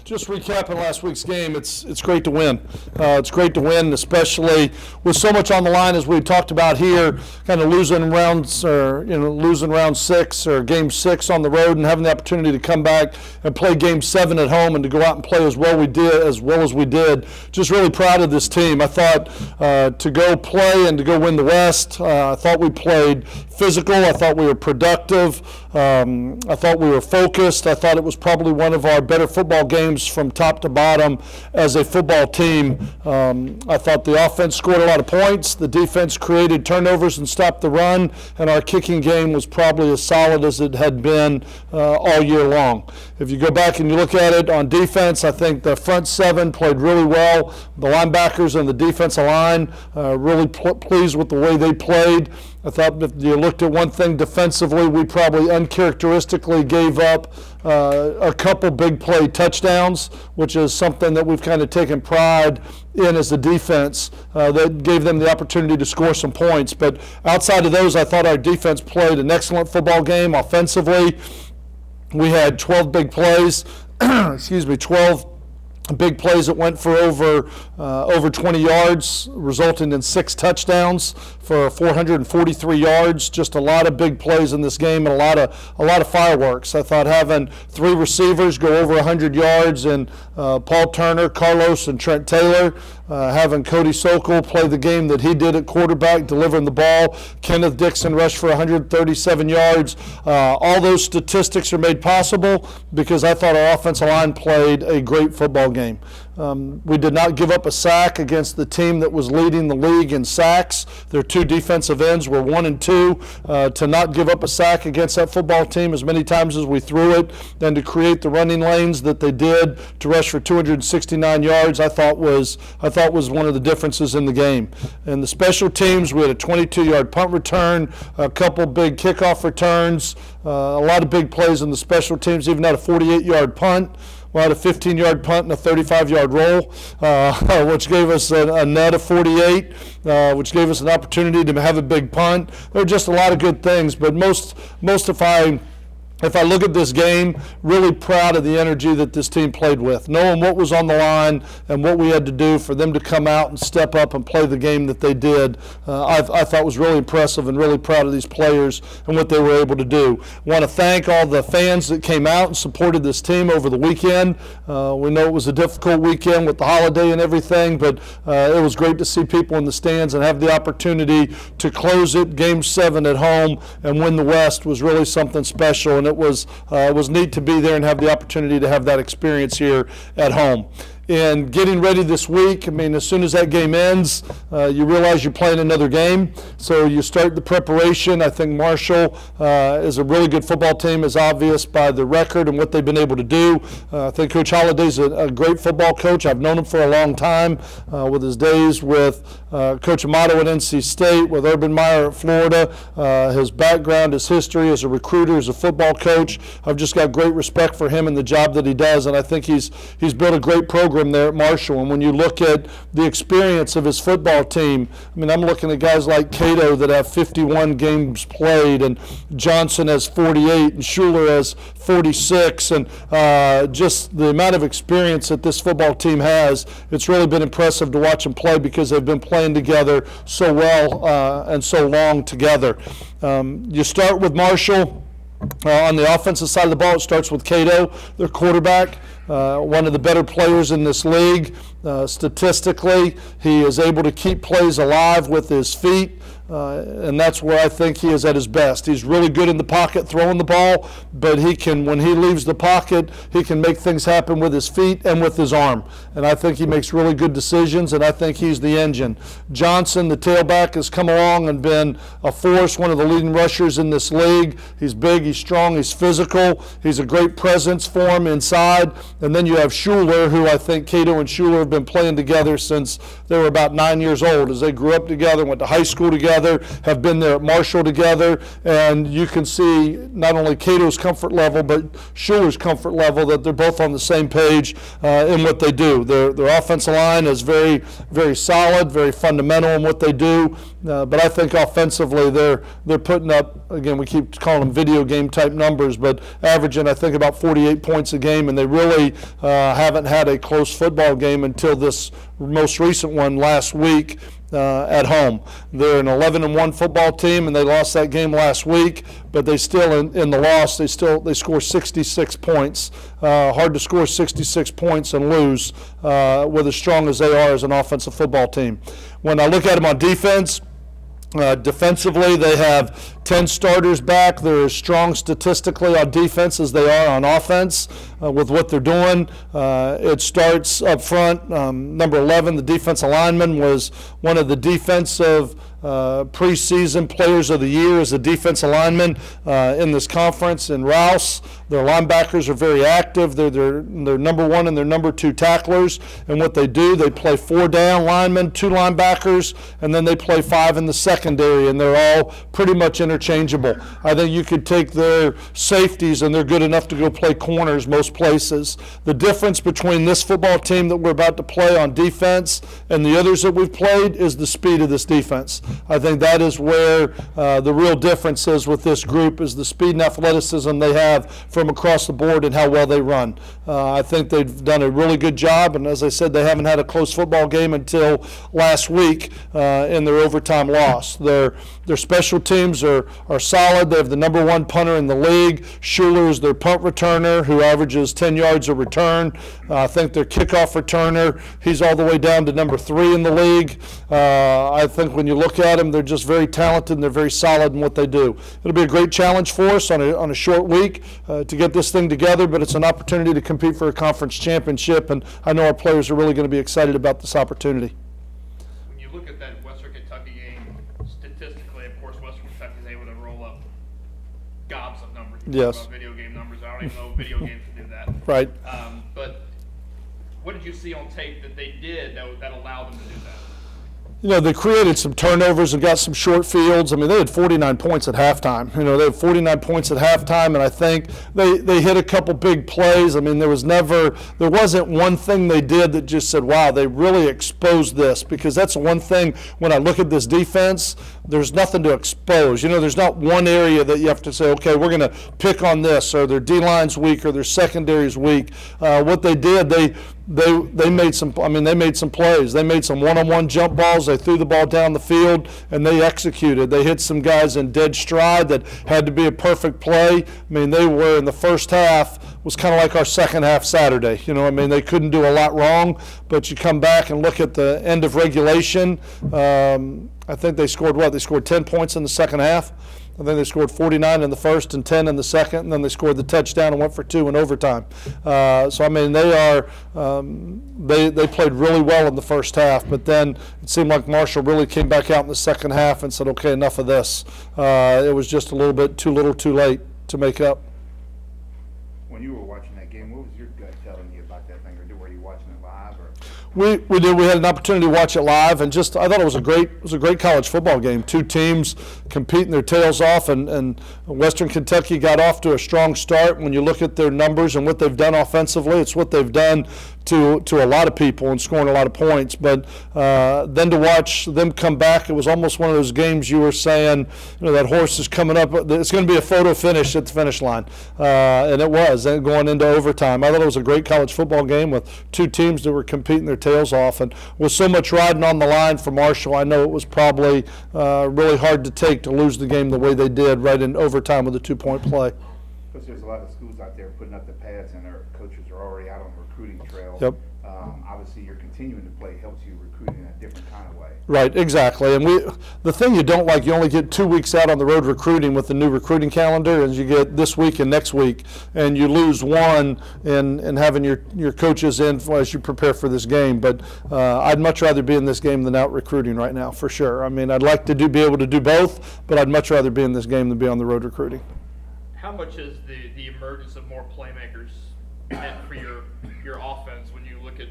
Just recapping last week's game, it's great to win. It's great to win, especially with so much on the line as we talked about here, kind of losing rounds or losing round 6 or game 6 on the road and having the opportunity to come back and play game 7 at home and to go out and play as well as we did. Just really proud of this team. I thought to go play and to go win the West, I thought we played physical. I thought we were productive. I thought we were focused. I thought it was probably one of our better football games from top to bottom as a football team. I thought the offense scored a lot of points. The defense created turnovers and stopped the run, and our kicking game was probably as solid as it had been all year long. If you go back and you look at it on defense, I think the front 7 played really well. The linebackers and the defensive line, really pleased with the way they played. I thought if you looked at one thing defensively, we probably uncharacteristically gave up a couple big play touchdowns, which is something that we've kind of taken pride in as a defense. That gave them the opportunity to score some points. But outside of those, I thought our defense played an excellent football game offensively. We had 12 big plays, 12 big plays that went for over 20 yards, resulting in 6 touchdowns for 443 yards. Just a lot of big plays in this game and a lot of fireworks. I thought having 3 receivers go over 100 yards and Paul Turner, Carlos, and Trent Taylor, having Cody Sokol play the game that he did at quarterback, delivering the ball. Kenneth Dixon rushed for 137 yards. All those statistics are made possible because I thought our offensive line played a great football game. We did not give up a sack against the team that was leading the league in sacks. Their 2 defensive ends were 1 and 2. To not give up a sack against that football team as many times as we threw it, and to create the running lanes that they did to rush for 269 yards, I thought was one of the differences in the game. And the special teams, we had a 22-yard punt return, a couple big kickoff returns, a lot of big plays in the special teams, even had a 48-yard punt. We had a 15-yard punt and a 35-yard roll, which gave us a net of 48, which gave us an opportunity to have a big punt. There were just a lot of good things, but most if I look at this game, really proud of the energy that this team played with, knowing what was on the line and what we had to do for them to come out and step up and play the game that they did. I thought was really impressive and really proud of these players and what they were able to do. I want to thank all the fans that came out and supported this team over the weekend. We know it was a difficult weekend with the holiday and everything, but it was great to see people in the stands and have the opportunity to close it. Game 7 at home and win the West was really something special. And it was neat to be there and have the opportunity to have that experience here at home. And getting ready this week, I mean, as soon as that game ends, you realize you're playing another game. So you start the preparation. I think Marshall is a really good football team, as obvious by the record and what they've been able to do. I think Coach Holliday's a great football coach. I've known him for a long time with his days with Coach Amato at NC State, with Urban Meyer at Florida. His background, his history as a recruiter, as a football coach. I've just got great respect for him and the job that he does, and I think he's built a great program there at Marshall. And when you look at the experience of his football team, I mean, I'm looking at guys like Cato that have 51 games played, and Johnson has 48, and Schuler has 46, and just the amount of experience that this football team has, it's really been impressive to watch them play because they've been playing together so well and so long together. You start with Marshall. On the offensive side of the ball, it starts with Cato, their quarterback, one of the better players in this league. Statistically, he is able to keep plays alive with his feet. And that's where I think he is at his best. He's really good in the pocket throwing the ball, but he can, when he leaves the pocket, he can make things happen with his feet and with his arm. And I think he makes really good decisions, and I think he's the engine. Johnson, the tailback, has come along and been a force, one of the leading rushers in this league. He's big, he's strong, he's physical. He's a great presence for him inside. And then you have Schuler, who I think Cato and Schuler have been been playing together since they were about 9 years old, as they grew up together, went to high school together, have been there at Marshall together, and you can see not only Cato's comfort level, but Schuler's comfort level, that they're both on the same page in what they do. Their offensive line is very, very solid, very fundamental in what they do, but I think offensively they're putting up, again, we keep calling them video game type numbers, but averaging, I think, about 48 points a game, and they really haven't had a close football game until this most recent one last week at home. They're an 11-1 football team, and they lost that game last week, but they still, in the loss, they score 66 points. Hard to score 66 points and lose with as strong as they are as an offensive football team. When I look at them on defense, defensively, they have 10 starters back. They're as strong statistically on defense as they are on offense with what they're doing. It starts up front. Number 11, the defensive lineman, was one of the defensive preseason players of the year as a defensive lineman in this conference. And Rouse, their linebackers are very active. They're number 1 and they're number 2 tacklers. And what they do, they play 4 down linemen, 2 linebackers, and then they play 5 in the secondary, and they're all pretty much interchangeable. I think you could take their safeties, and they're good enough to go play corners most places. The difference between this football team that we're about to play on defense and the others that we've played is the speed of this defense. I think that is where the real difference is with this group, is the speed and athleticism they have from across the board and how well they run. I think they've done a really good job, and as I said, they haven't had a close football game until last week in their overtime loss. Their special teams are solid. They have the number 1 punter in the league. Schuler is their punt returner, who averages 10 yards a return. I think their kickoff returner, he's all the way down to number 3 in the league. I think when you look at them, they're just very talented and they're very solid in what they do. It'll be a great challenge for us on a short week to get this thing together, but it's an opportunity to compete for a conference championship, and I know our players are really going to be excited about this opportunity. When you look at that Western Kentucky game, statistically, of course, Western Kentucky is able to roll up gobs of numbers. Yes. About video game numbers. I don't even know if video games can do that. Right. But what did you see on tape that they did that allowed them to do that? You know, they created some turnovers and got some short fields. I mean, they had 49 points at halftime. You know, they had 49 points at halftime, and I think they hit a couple big plays. I mean, there wasn't one thing they did that just said, wow, they really exposed this, because that's one thing when I look at this defense, there's nothing to expose. You know, there's not one area that you have to say, okay, we're going to pick on this, or their D-line's weak, or their secondary's weak. What they did, they made some. I mean, they made some plays. They made some one-on-one jump balls. They threw the ball down the field, and they executed. They hit some guys in dead stride that had to be a perfect play. I mean, they were in the first half was kind of like our second half Saturday. You know, I mean, they couldn't do a lot wrong, but you come back and look at the end of regulation. I think they scored what? They scored 10 points in the second half. I think they scored 49 in the first and 10 in the second, and then they scored the touchdown and went for 2 in overtime. So I mean, they played really well in the first half, but then it seemed like Marshall really came back out in the second half and said, okay, enough of this. It was just a little bit too little, too late to make up. When you were watching that game, what was your gut telling you about that thing, or were you watching it live? Or? We did. We had an opportunity to watch it live, and just I thought it was a great college football game. 2 teams competing their tails off, and Western Kentucky got off to a strong start. When you look at their numbers and what they've done offensively, it's what they've done to a lot of people and scoring a lot of points. But then to watch them come back, it was almost one of those games you were saying, you know, that horse is coming up. It's going to be a photo finish at the finish line, and it was. And going into overtime, I thought it was a great college football game with 2 teams that were competing their tails off, and with so much riding on the line for Marshall, I know it was probably really hard to take to lose the game the way they did right in overtime with a 2-point play. Because there's a lot of schools out there putting up the pads, and their coaches are already out on the recruiting trail. Yep. Obviously, you're continuing to play helps you recruit in a different kind of way. Right, exactly. And the thing you don't like, you only get 2 weeks out on the road recruiting with the new recruiting calendar, and you get this week and next week, and you lose one in having your coaches in as you prepare for this game. But I'd much rather be in this game than out recruiting right now, for sure. I mean, I'd like to be able to do both, but I'd much rather be in this game than be on the road recruiting. How much has the emergence of more playmakers net for your offense when you look at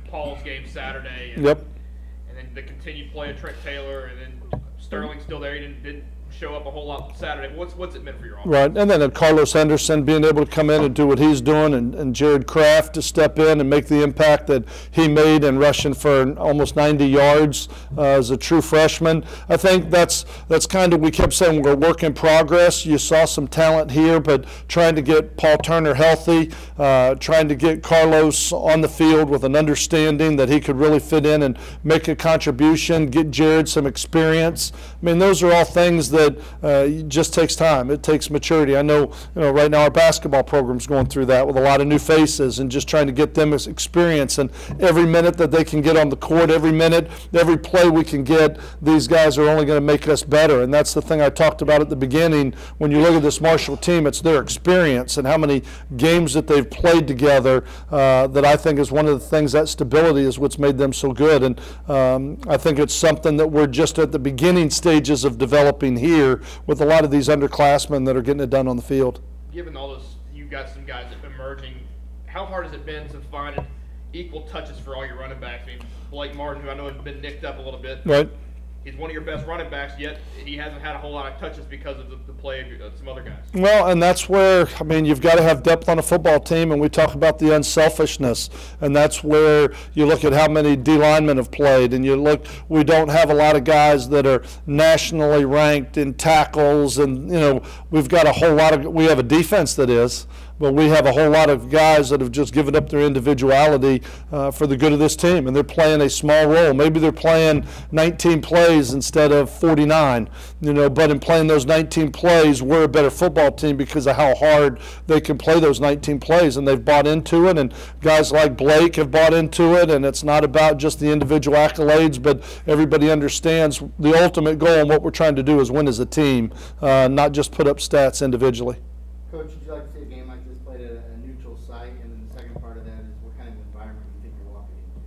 Paul's game Saturday. And, Yep. And then the continued play of Trent Taylor, and then Sterling's still there. He didn't show up a whole lot Saturday. What's it meant for your offense? Right, and then Carlos Henderson being able to come in and do what he's doing, and Jared Kraft to step in and make the impact that he made in rushing for almost 90 yards as a true freshman. I think that's kind of, we kept saying we're a work in progress. You saw some talent here, but trying to get Paul Turner healthy, trying to get Carlos on the field with an understanding that he could really fit in and make a contribution, get Jared some experience. I mean, those are all things that it just takes time. It takes maturity. I know, right now our basketball program's going through that with a lot of new faces and just trying to get them experience. And every minute that they can get on the court, every minute, every play we can get, these guys are only going to make us better. And that's the thing I talked about at the beginning. When you look at this Marshall team, it's their experience and how many games that they've played together that I think is one of the things, that stability is what's made them so good. And I think it's something that we're just at the beginning stages of developing here with a lot of these underclassmen that are getting it done on the field. Given all this, you've got some guys emerging. How hard has it been to find equal touches for all your running backs? I mean, Blake Martin, who I know has been nicked up a little bit. Right. He's one of your best running backs, yet he hasn't had a whole lot of touches because of the play of some other guys. Well, and that's where, I mean, you've got to have depth on a football team, and we talk about the unselfishness, and that's where you look at how many D linemen have played, and you look, we don't have a lot of guys that are nationally ranked in tackles, and, we've got a whole lot of, we have a defense that is, but we have a whole lot of guys that have just given up their individuality for the good of this team, and they're playing a small role. Maybe they're playing 19 plays instead of 49, but in playing those 19 plays, we're a better football team because of how hard they can play those 19 plays, and they've bought into it, and guys like Blake have bought into it, and it's not about just the individual accolades, but everybody understands the ultimate goal, and what we're trying to do is win as a team, not just put up stats individually. Coach, would you like to see a game like this played at a neutral site? And then the second part of that is, what kind of environment do you think you're walking into?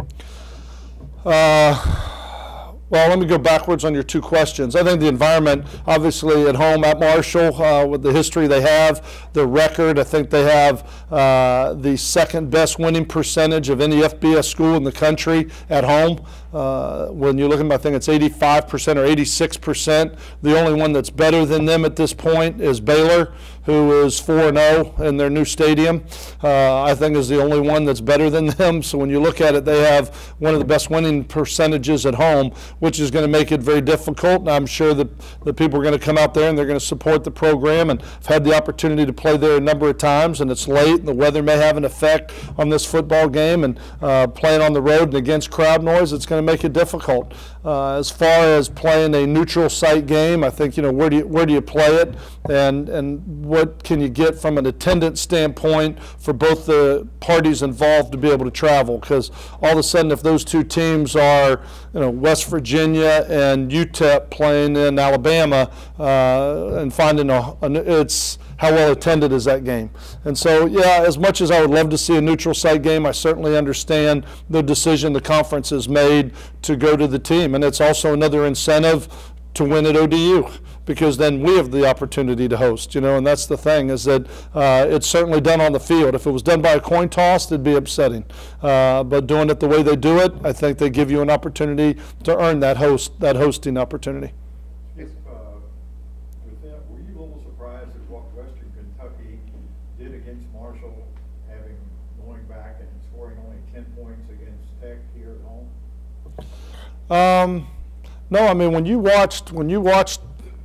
Well, let me go backwards on your two questions. I think the environment, obviously at home at Marshall, with the history they have, the record, I think they have the second best winning percentage of any FBS school in the country at home. When you look at them, I think it's 85% or 86%. The only one that's better than them at this point is Baylor, who is 4-0 in their new stadium. I think is the only one that's better than them. So when you look at it, they have one of the best winning percentages at home, which is going to make it very difficult. And I'm sure that the people are going to come out there and they're going to support the program. And I've had the opportunity to play there a number of times, and it's late, and the weather may have an effect on this football game. And playing on the road and against crowd noise, it's going to make it difficult. As far as playing a neutral site game, I think, where do you play it, and what can you get from an attendance standpoint for both the parties involved to be able to travel? Because all of a sudden, if those two teams are, West Virginia and UTEP playing in Alabama, and finding it's how well attended is that game? And so, yeah, as much as I would love to see a neutral site game, I certainly understand the decision the conference has made to go to the team. And it's also another incentive to win at ODU, because then we have the opportunity to host, and that's the thing, is that it's certainly done on the field. If it was done by a coin toss, it'd be upsetting. But doing it the way they do it, I think they give you an opportunity to earn that hosting opportunity. Were you a little surprised at what Western Kentucky did against Marshall, going back and scoring only 10 points against Tech here at home? No, I mean, when you watched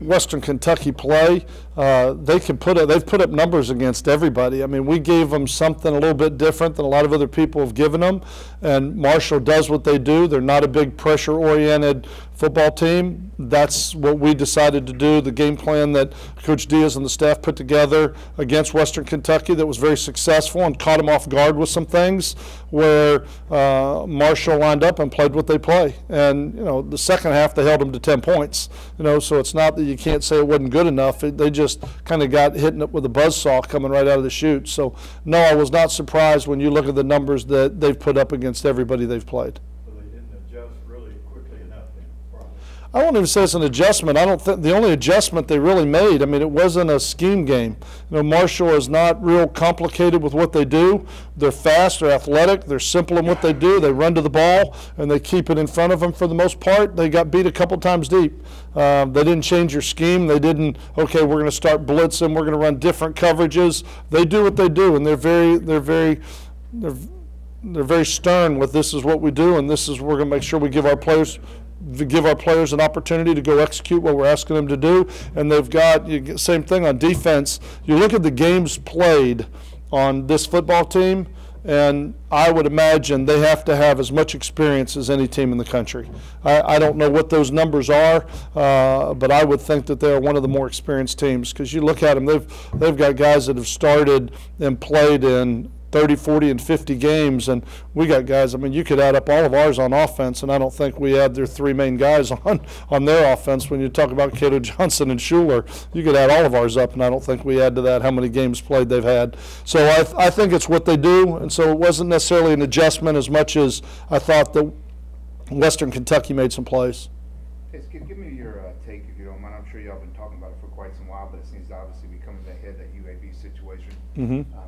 Western Kentucky play, they've put up numbers against everybody. I mean, we gave them something a little bit different than a lot of other people have given them, and Marshall does what they do. They're not a big pressure-oriented football team. That's what we decided to do, the game plan that Coach Diaz and the staff put together against Western Kentucky that was very successful and caught them off guard with some things where Marshall lined up and played what they play. And, the second half they held them to 10 points, so it's not that you can't say it wasn't good enough. They just kind of got hitting it with a buzzsaw coming right out of the chute. So, no, I was not surprised when you look at the numbers that they've put up against everybody they've played. So they didn't adjust really quickly enough then, probably. I won't even say it's an adjustment. I don't think the only adjustment they really made, I mean, it wasn't a scheme game. You know, Marshall is not real complicated with what they do. They're fast, they're athletic, they're simple in what they do. They run to the ball and they keep it in front of them for the most part. They got beat a couple times deep. They didn't change your scheme. They didn't, okay, we're going to start blitzing, we're going to run different coverages. They do what they do, and they're very stern with this is what we do, and this is we're going to make sure we give our players an opportunity to go execute what we're asking them to do. And they've got same thing on defense. You look at the games played on this football team, and I would imagine they have to have as much experience as any team in the country. I don't know what those numbers are, but I would think that they're one of the more experienced teams, because you look at them, they've got guys that have started and played in 30, 40, and 50 games, and we got guys, I mean, you could add up all of ours on offense, and I don't think we add their three main guys on their offense. When you talk about Cato Johnson and Schuler, you could add all of ours up, and I don't think we add to that how many games played they've had. So I think it's what they do, and so it wasn't necessarily an adjustment as much as I thought that Western Kentucky made some plays. Hey, Skip, give me your take, if you don't mind. I'm sure y'all been talking about it for quite some while, but it seems to obviously be coming ahead, that UAB situation,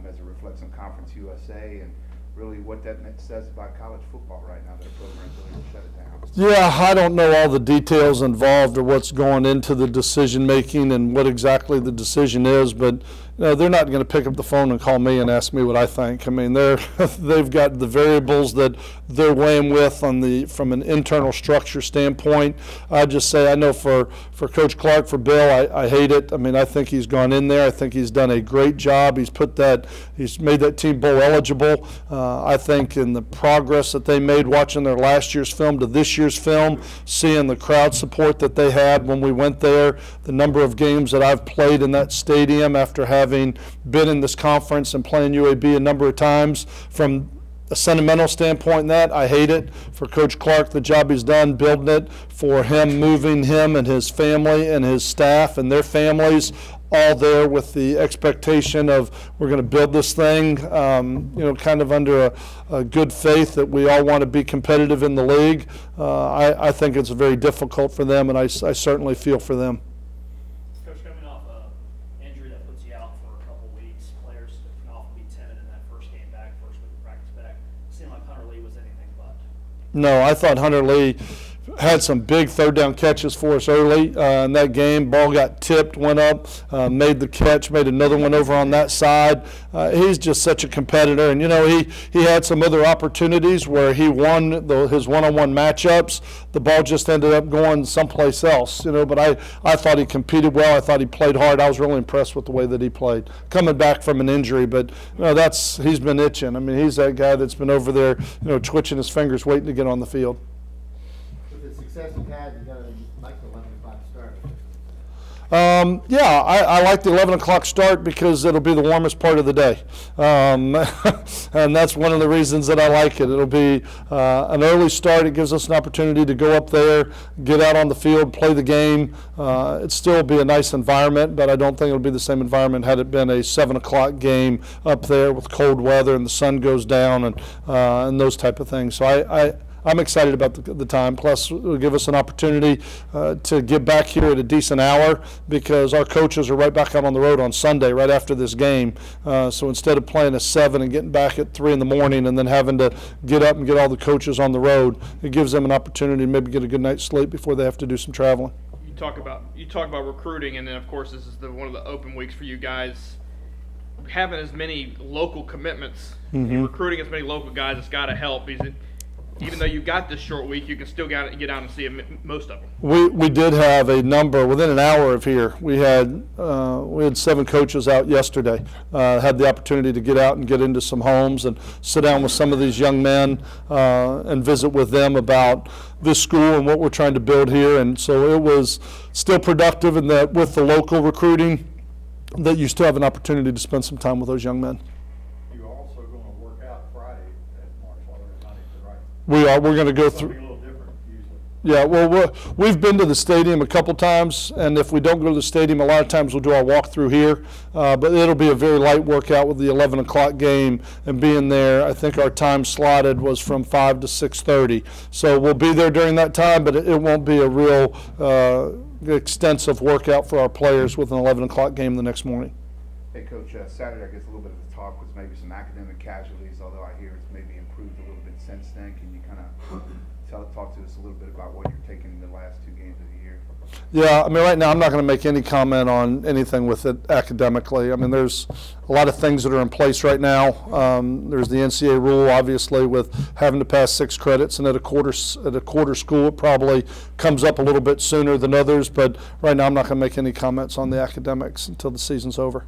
as it reflects on Conference USA, and really what that says about college football right now, that a program's really shut it down. Yeah, I don't know all the details involved or what's going into the decision making and what exactly the decision is, but they're not going to pick up the phone and call me and ask me what I think. I mean, they've got the variables that they're weighing with from an internal structure standpoint. I just say I know for Coach Clark, for Bill, I hate it. I mean, I think he's gone in there. I think he's done a great job. He's made that team bowl eligible. I think in the progress that they made watching their last year's film to this year's film, seeing the crowd support that they had when we went there, the number of games that I've played in that stadium after having been in this conference and playing UAB a number of times, from a sentimental standpoint, that I hate it. For Coach Clark, the job he's done building it, for him moving him and his family and his staff and their families all there with the expectation of we're going to build this thing, kind of under a good faith that we all want to be competitive in the league. I think it's very difficult for them, and I certainly feel for them. Coach, coming off an injury that puts you out for a couple weeks, players can often be timid in that first game back, first week of practice back. It seemed like Hunter Lee was anything but. No, I thought Hunter Lee had some big third down catches for us early in that game. Ball got tipped, went up, made the catch, made another one over on that side. He's just such a competitor, and he had some other opportunities where he won his one-on-one matchups. The ball just ended up going someplace else, but I thought he competed well. I thought he played hard. I was really impressed with the way that he played, coming back from an injury, but he's been itching. I mean, he's that guy that's been over there, twitching his fingers waiting to get on the field. Success you've had, you gotta like the 11 o'clock start. I like the 11 o'clock start because it'll be the warmest part of the day, and that's one of the reasons that I like it. It'll be an early start. It gives us an opportunity to go up there, get out on the field, play the game. It'd still be a nice environment, but I don't think it'll be the same environment had it been a 7 o'clock game up there with cold weather and the sun goes down and those type of things. So I'm excited about the time. Plus, it'll give us an opportunity to get back here at a decent hour, because our coaches are right back out on the road on Sunday right after this game. So instead of playing at 7 and getting back at 3 in the morning and then having to get up and get all the coaches on the road, it gives them an opportunity to maybe get a good night's sleep before they have to do some traveling. You talk about recruiting, and then of course this is one of the open weeks for you guys. Having as many local commitments, recruiting as many local guys, it's got to help. Even though you got this short week, you can still get out and see most of them. We did have a number within an hour of here. We had 7 coaches out yesterday. Had the opportunity to get out and get into some homes and sit down with some of these young men and visit with them about this school and what we're trying to build here. And so it was still productive in that with the local recruiting, that you still have an opportunity to spend some time with those young men. We are. We're going to go through. A little different usually. Yeah, well, we've been to the stadium a couple times, and if we don't go to the stadium, a lot of times we'll do our walkthrough here. But it'll be a very light workout with the 11 o'clock game and being there. I think our time slotted was from 5 to 6:30. So we'll be there during that time, but it won't be a real extensive workout for our players with an 11 o'clock game the next morning. Hey, Coach, Saturday, I guess a little bit of the talk was maybe some academic casualties, although I hear it's maybe improved a little bit since then. Can you kind of talk to us a little bit about what you're taking in the last 2 games of the year? Yeah, I mean, right now I'm not going to make any comment on anything with it academically. I mean, there's a lot of things that are in place right now. There's the NCAA rule, obviously, with having to pass 6 credits, and at a quarter school, it probably comes up a little bit sooner than others. But right now, I'm not going to make any comments on the academics until the season's over.